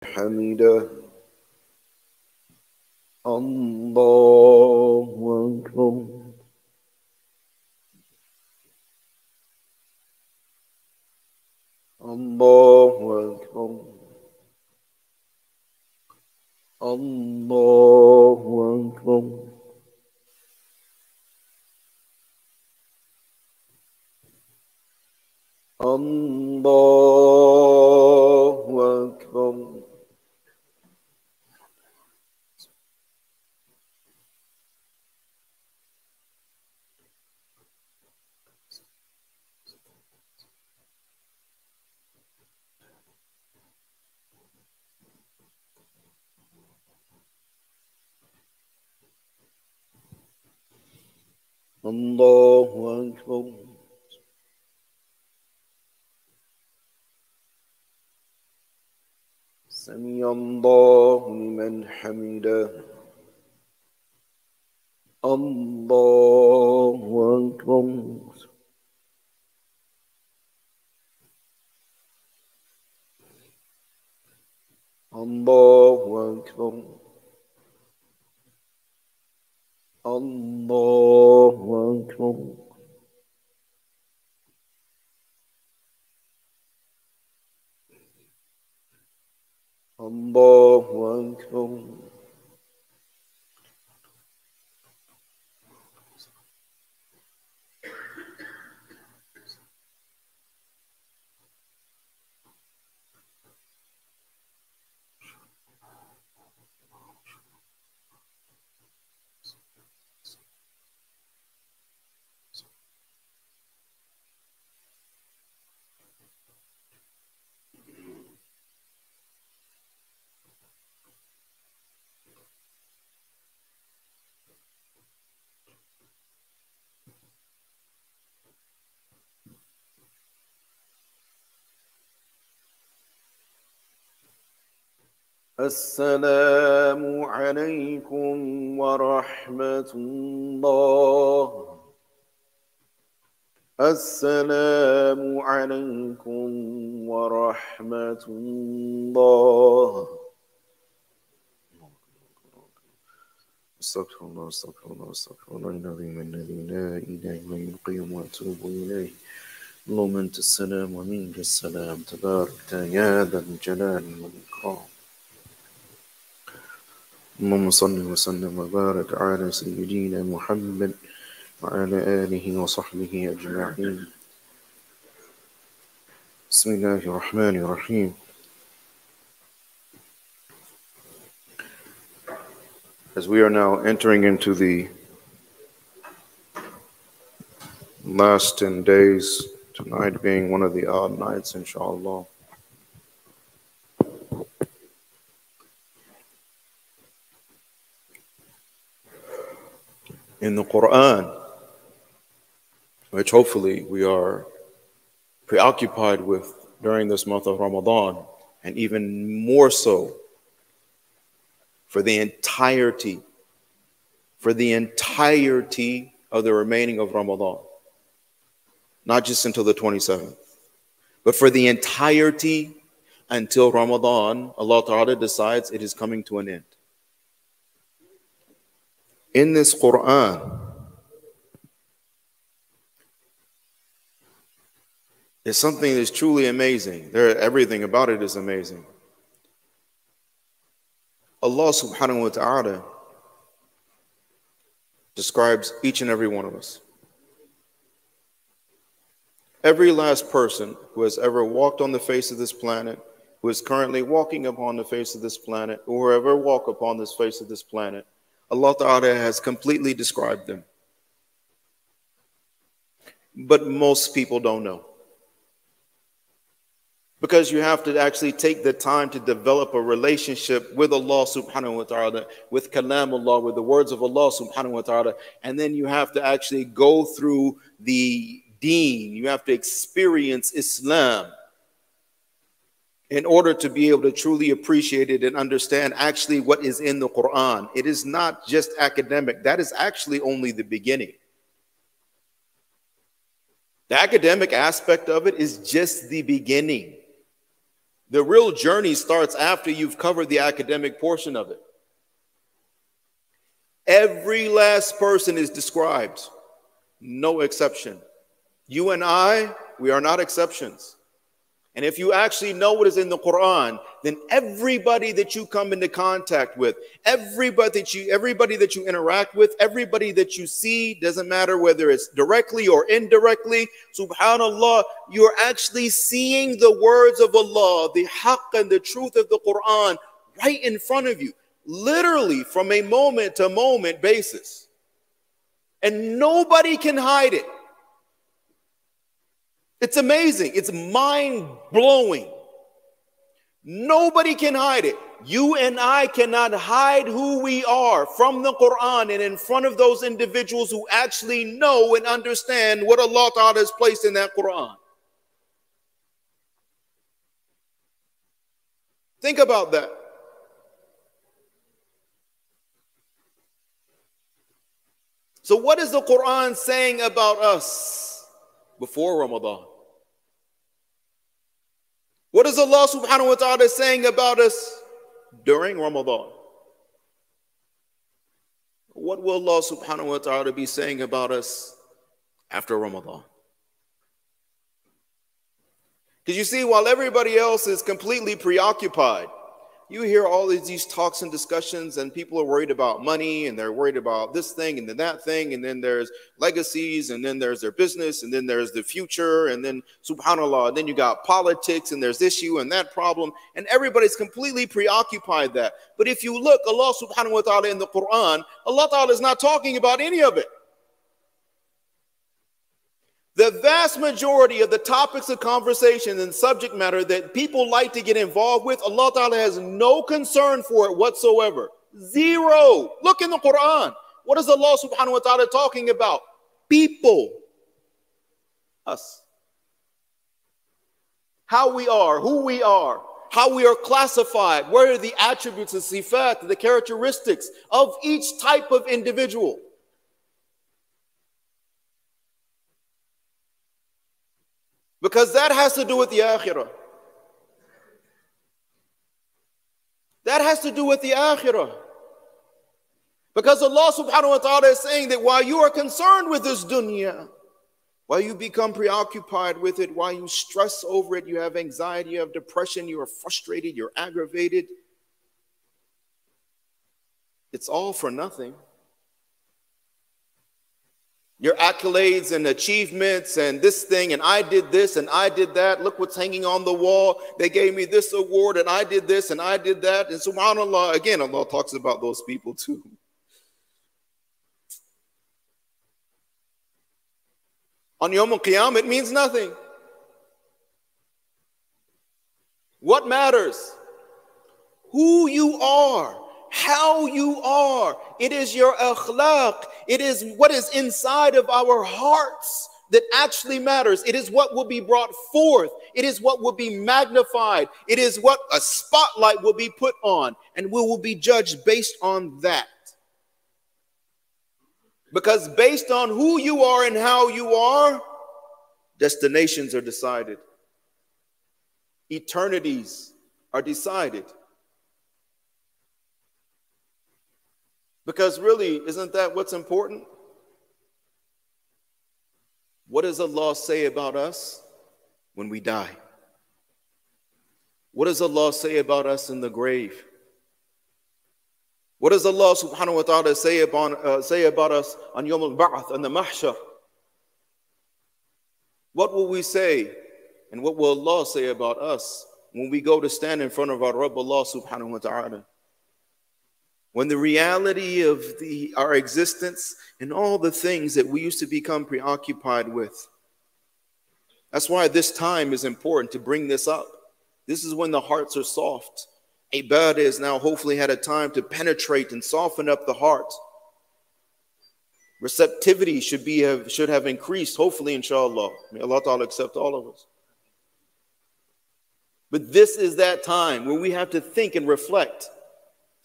حمده الله أكبر الله أكبر الله أكبر الله أكبر الله أكبر سمع الله لمن حمده الله أكبر الله أكبر الله أكبر الله أكبر السلام عليكم ورحمة الله السلام عليكم ورحمة الله استغفر الله استغفر الله استغفر الله العظيم الذي لا إله إلا هو القيوم وأتوب إليه اللهم أنت السلام ومنك السلام تبارك يا ذا الجلال والإكرام اللهم صل وسلم وبارك على سيدنا محمد وعلى آله وصحبه أجمعين بسم الله الرحمن الرحيم As we are now entering into the last 10 days, tonight being one of the odd nights, inshallah, in the Quran, which hopefully we are preoccupied with during this month of Ramadan, and even more so for the entirety of the remaining of Ramadan, not just until the 27th, but for the entirety until Ramadan, Allah Ta'ala decides it is coming to an end. In this Quran, is something that is truly amazing. Everything about it is amazing. Allah subhanahu wa ta'ala describes each and every one of us. Every last person who has ever walked on the face of this planet, who is currently walking upon the face of this planet, or who ever walk upon this face of this planet, Allah Ta'ala has completely described them. But most people don't know. Because you have to actually take the time to develop a relationship with Allah subhanahu wa ta'ala, with kalamullah, with the words of Allah subhanahu wa ta'ala, and then you have to actually go through the deen. You have to experience Islam in order to be able to truly appreciate it and understand actually what is in the Quran. It is not just academic. That is actually only the beginning. The academic aspect of it is just the beginning. The real journey starts after you've covered the academic portion of it. Every last person is described, no exception. You and I, we are not exceptions. And if you actually know what is in the Quran, then everybody that you come into contact with, everybody that you interact with, everybody that you see, doesn't matter whether it's directly or indirectly, subhanallah, you're actually seeing the words of Allah, the haqq and the truth of the Quran right in front of you, literally from a moment to moment basis. And nobody can hide it. It's amazing. It's mind-blowing. Nobody can hide it. You and I cannot hide who we are from the Quran and in front of those individuals who actually know and understand what Allah Ta'ala has placed in that Quran. Think about that. So what is the Quran saying about us before Ramadan? What is Allah subhanahu wa ta'ala saying about us during Ramadan? What will Allah subhanahu wa ta'ala be saying about us after Ramadan? Because you see, while everybody else is completely preoccupied, you hear all of these talks and discussions, and people are worried about money, and they're worried about this thing and then that thing, and then there's legacies, and then there's their business, and then there's the future, and then subhanallah, and then you got politics, and there's issue and that problem, and everybody's completely preoccupied that. But if you look, Allah subhanahu wa ta'ala in the Quran, Allah ta'ala is not talking about any of it. The vast majority of the topics of conversation and subject matter that people like to get involved with, Allah Ta'ala has no concern for it whatsoever. Zero. Look in the Quran. What is Allah subhanahu wa ta'ala talking about? People. Us. How we are, who we are, how we are classified, what are the attributes, the sifat, the characteristics of each type of individual. Because that has to do with the akhirah. That has to do with the akhirah. Because Allah subhanahu wa ta'ala is saying that while you are concerned with this dunya, while you become preoccupied with it, while you stress over it, you have anxiety, you have depression, you are frustrated, you're aggravated, it's all for nothing. Your accolades and achievements and this thing, and I did this and I did that. Look what's hanging on the wall. They gave me this award and I did this and I did that. And subhanAllah, again, Allah talks about those people too. On Yawm al-Qiyamah, it means nothing. What matters? Who you are. How you are. It is your akhlaq. It is what is inside of our hearts that actually matters. It is what will be brought forth. It is what will be magnified. It is what a spotlight will be put on, and we will be judged based on that. Because based on who you are and how you are, destinations are decided. Eternities are decided. Because really, isn't that what's important? What does Allah say about us when we die? What does Allah say about us in the grave? What does Allah subhanahu wa ta'ala say about us on Yawm al-Ba'ath and the Mahshar? What will we say? And what will Allah say about us when we go to stand in front of our Rabb Allah subhanahu wa ta'ala? When the reality of our existence and all the things that we used to become preoccupied with. That's why this time is important to bring this up. This is when the hearts are soft. Ibadah has now hopefully had a time to penetrate and soften up the heart. Receptivity should have increased, hopefully, inshallah. May Allah Ta'ala accept all of us. But this is that time where we have to think and reflect.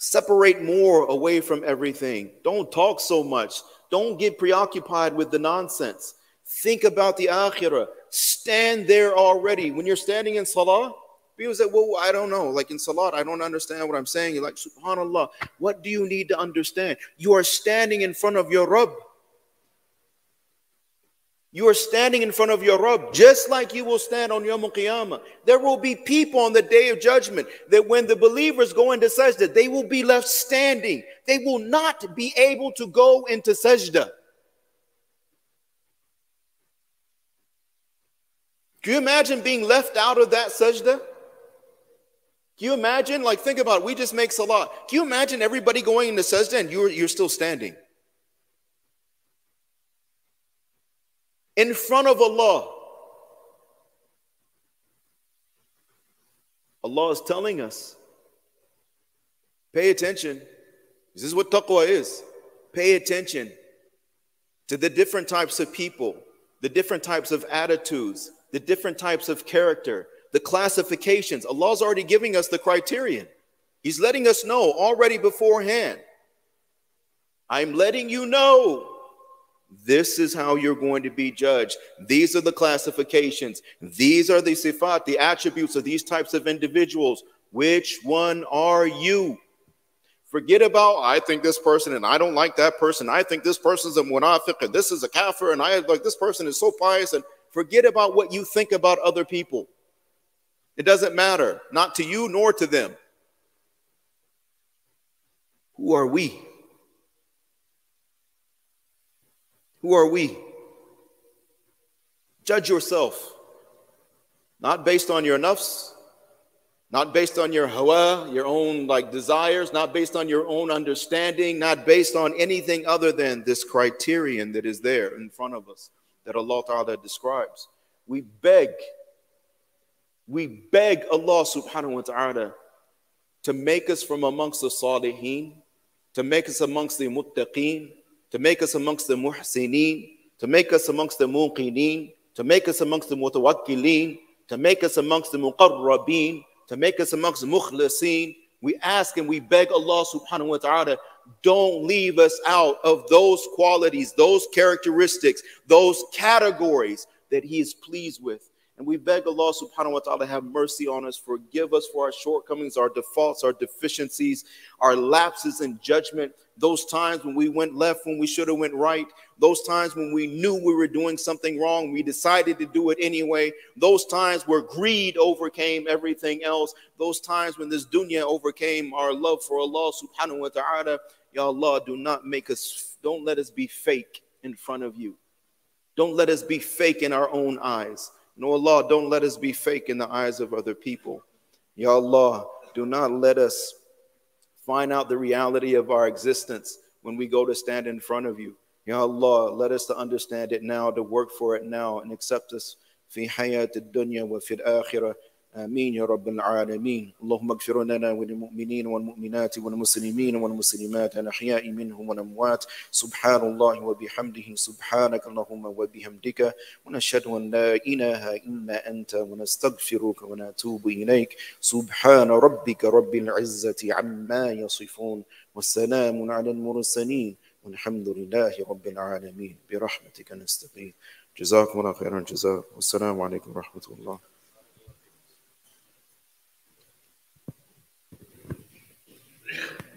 Separate more away from everything. Don't talk so much. Don't get preoccupied with the nonsense. Think about the akhirah. Stand there already. When you're standing in salah, People say, well, I don't know. Like in Salat, I don't understand what I'm saying. You're like, subhanAllah, what do you need to understand? You are standing in front of your Rabb. You are standing in front of your Rabb, just like you will stand on Yawm al-Qiyamah. There will be people on the day of judgment that when the believers go into sajda, they will be left standing. They will not be able to go into sajda. Can you imagine being left out of that sajda? Can you imagine? Like, think about it. We just make salah. Can you imagine everybody going into sajda and you're still standing? In front of Allah. Allah is telling us, pay attention. This is what taqwa is. Pay attention to the different types of people, the different types of attitudes, the different types of character, the classifications. Allah's already giving us the criterion. He's letting us know already beforehand. I'm letting you know. This is how you're going to be judged. These are the classifications. These are the sifat, the attributes of these types of individuals. Which one are you? Forget about, I think this person and I don't like that person. I think this person's a munafiq and this is a kafir and I like this person is so pious. And forget about what you think about other people. It doesn't matter, not to you nor to them. Who are we? Who are we? Judge yourself. Not based on your nafs, not based on your hawa, your own desires, not based on your own understanding, not based on anything other than this criterion that is there in front of us that Allah Ta'ala describes. We beg Allah Subhanahu wa Ta'ala to make us from amongst the salihin, to make us amongst the muttaqeen, to make us amongst the muhsineen, to make us amongst the muqineen, to make us amongst the mutawakkileen, to make us amongst the muqarrabeen, to make us amongst the mukhlaseen. We ask and we beg Allah Subhanahu wa Ta'ala, don't leave us out of those qualities, those characteristics, those categories that He is pleased with. And we beg Allah Subhanahu wa Ta'ala have mercy on us, forgive us for our shortcomings, our defaults, our deficiencies, our lapses in judgment, those times when we went left when we should have went right, those times when we knew we were doing something wrong, we decided to do it anyway, those times where greed overcame everything else, those times when this dunya overcame our love for Allah Subhanahu wa Ta'ala. Ya Allah, don't let us be fake in front of you. Don't let us be fake in our own eyes. No, Allah, don't let us be fake in the eyes of other people. Ya Allah, do not let us find out the reality of our existence when we go to stand in front of you. Ya Allah, let us to understand it now, to work for it now, and accept us fi hayat ad-dunya wa fi al-akhirah. آمين يا رب العالمين. اللهم اغفر لنا وللمؤمنين والمؤمنات والمسلمين والمسلمات الأحياء منهم والأموات. سبحان الله وبحمده سبحانك اللهم وبحمدك ونشهد أن لا إله إلا أنت ونستغفرك ونتوب إليك. سبحان ربك رب العزة عما يصفون والسلام على المرسلين والحمد لله رب العالمين برحمتك نستغيث. جزاكم الله خيرا الجزاء والسلام عليكم ورحمة الله. Yeah.